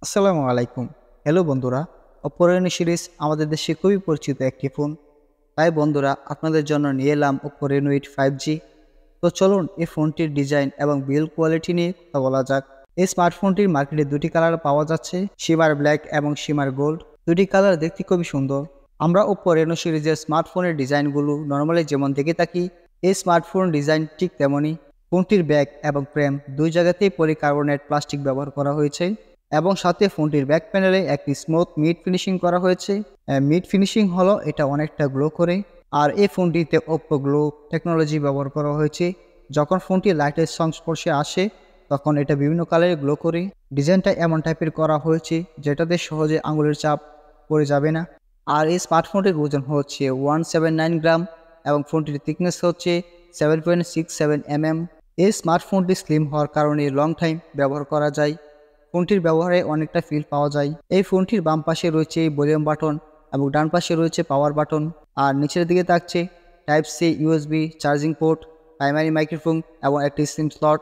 আসসালামু আলাইকুম। হ্যালো বন্ধুরা, OPPO Reno সিরিজ আমাদের দেশে খুবই পরিচিত একটি ফোন। তাই বন্ধুরা আপনাদের জন্য নিয়ে এলাম OPPO Reno 8 5G। তো চলুন এই ফোনটির ডিজাইন এবং বিল্ড কোয়ালিটি নিয়ে কথা বলা যাক। এই স্মার্টফোনটির মার্কেটে দুটি কালার পাওয়া যাচ্ছে, শিমার ব্ল্যাক এবং শিমার গোল্ড। দুটি কালার দেখতে খুবই সুন্দর। আমরা OPPO Reno সিরিজের স্মার্টফোনের ডিজাইনগুলো নর্মালি যেমন দেখে থাকি, এই স্মার্টফোন ডিজাইন ঠিক তেমনই। ফোনটির ব্যাক এবং ফ্রেম দুই জায়গাতেই পলিকার্বনেট প্লাস্টিক ব্যবহার করা হয়েছে এবং সাথে ফোনটির ব্যাক প্যানেলে একটি স্মুথ মিড ফিনিশিং করা হয়েছে। মিড ফিনিশিং হলো এটা অনেকটা গ্লো করে। আর এই ফোনটিতে OPPO গ্লো টেকনোলজি ব্যবহার করা হয়েছে। যখন ফোনটি লাইটের সংস্পর্শে আসে তখন এটা বিভিন্ন কালারে গ্লো করে। ডিজাইনটা এমন টাইপের করা হয়েছে যেটাতে সহজে আঙুলের চাপ পড়ে যাবে না। আর এই স্মার্টফোনটির ওজন হচ্ছে 179 গ্রাম এবং ফোনটির থিকনেস হচ্ছে 7.67 mm। এই স্মার্টফোনটি স্লিম হওয়ার কারণে লং টাইম ব্যবহার করা যায়। ফোনটির ব্যবহারে অনেকটা ফিল পাওয়া যায়। এই ফোনটির বাম পাশে রয়েছে ভলিউম বাটন এবং ডান পাশে রয়েছে পাওয়ার বাটন। আর নিচের দিকে থাকছে type C USB charging port, primary microphone এবং একটি সিম স্লট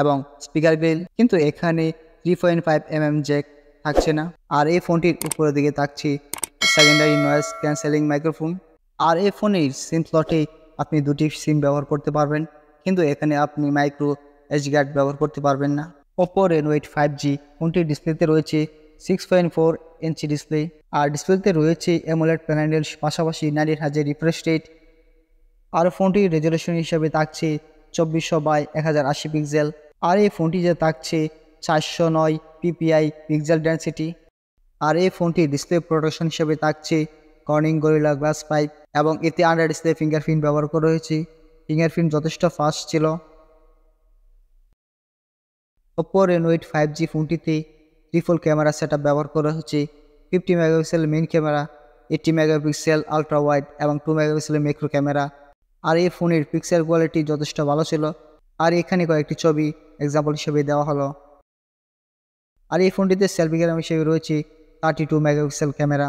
এবং স্পিকার গ্রিল। কিন্তু এখানে 3.5 mm জ্যাক থাকছে না। আর এই ফোনটির উপরের দিকে থাকছে সেকেন্ডারি নয়েজ ক্যান্সেলিং মাইক্রোফোন। আর এই ফোনের সিম স্লটে আপনি দুটি সিম ব্যবহার করতে পারবেন, কিন্তু এখানে আপনি মাইক্রো এসডি কার্ড ব্যবহার করতে পারবেন না। OPPO Reno 8 5G ফোনটির ডিসপ্লেতে রয়েছে 6.4 ইঞ্চি ডিসপ্লে। আর ডিসপ্লেতে রয়েছে অ্যামোলেড প্যানেলের পাশাপাশি 90Hz রিফ্রেশ রেট। আর ফোনটির রেজলিউশন হিসেবে থাকছে 2400x1080 পিক্সেল। আর এই ফোনটিতে থাকছে 409 ppi পিক্সেল ডেন্সিটি। আর এই ফোনটির ডিসপ্লে প্রোটেকশন হিসেবে থাকছে কর্নিং গরিলা গ্লাস 5 এবং এতে আন্ডার ডিসপ্লে ফিঙ্গারপ্রিন্ট ব্যবহার করা হয়েছে। ফিঙ্গারপ্রিন্ট যথেষ্ট ফাস্ট ছিল। OPPO Reno 8 5G ফোনটিতে ট্রিপল ক্যামেরা সেটআপ ব্যবহার করা হচ্ছে। 50 megapixel main camera, 80 megapixel ultra wide এবং 2 মেগাপিক্সেল ম্যাক্রো ক্যামেরা। আর এই ফোনের পিক্সেল কোয়ালিটি যথেষ্ট ভালো ছিল। আর এখানে কয়েকটি ছবি এক্সাম্পল হিসেবে দেওয়া হলো। আর এই ফোনটিতে সেলফি ক্যামেরা হিসেবে রয়েছে 32 মেগাপিক্সেল ক্যামেরা।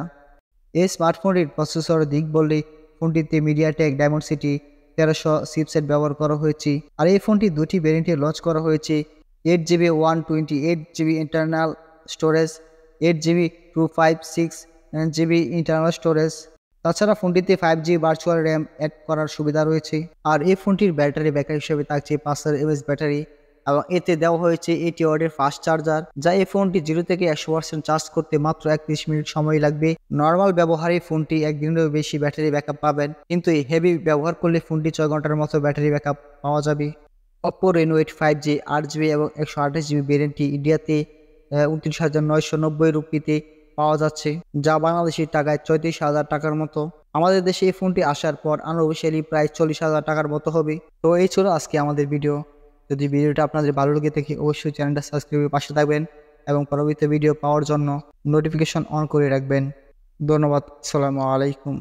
এই স্মার্টফোনটির প্রসেসরের দিক বললে ফোনটিতে মিডিয়াটেক ডায়মন্ডসিটি 1300 চিপসেট ব্যবহার করা হয়েছে। আর এই ফোনটি দুটি ভ্যারিয়েন্টে লঞ্চ করা হয়েছে। 8GB 128GB internal storage, 8GB 256GB internal storage. তাছাড়া ফোনটিতে 5G ভার্চুয়াল র্যাম অ্যাড করার সুবিধা রয়েছে। আর এই ফোনটির ব্যাটারি ব্যাকআপ হিসেবে থাকছে 5000 mAh ব্যাটারি এবং এতে দেওয়া হয়েছে 80 ওয়াটের ফাস্ট চার্জার, যা এই ফোনটি 0 থেকে 100% চার্জ করতে মাত্র 31 মিনিট সময় লাগবে। নর্মাল ব্যবহারে ফোনটি একদিনেরও বেশি ব্যাটারি ব্যাকআপ পাবেন, কিন্তু এই হেভি ব্যবহার করলে ফোনটি 6 ঘন্টার মতো ব্যাটারি ব্যাকআপ পাওয়া যাবে। OPPO Reno 8 5G 8GB এবং 128GB ভেরিয়েন্টটি ইন্ডিয়াতে 29,990 রুপিতে পাওয়া যাচ্ছে, যা বাংলাদেশি টাকায় 34,000 টাকার মতো। আমাদের দেশে এই ফোনটি আসার পর আনঅফিশিয়ালি প্রায় 40,000 টাকার মতো হবে। তো এই ছিল আজকে আমাদের ভিডিও। যদি ভিডিওটা আপনাদের ভালো লেগে থাকে অবশ্যই চ্যানেলটা সাবস্ক্রাইবের পাশে থাকবেন এবং পরবর্তী ভিডিও পাওয়ার জন্য নোটিফিকেশন অন করে রাখবেন। ধন্যবাদ। আসসালামু আলাইকুম।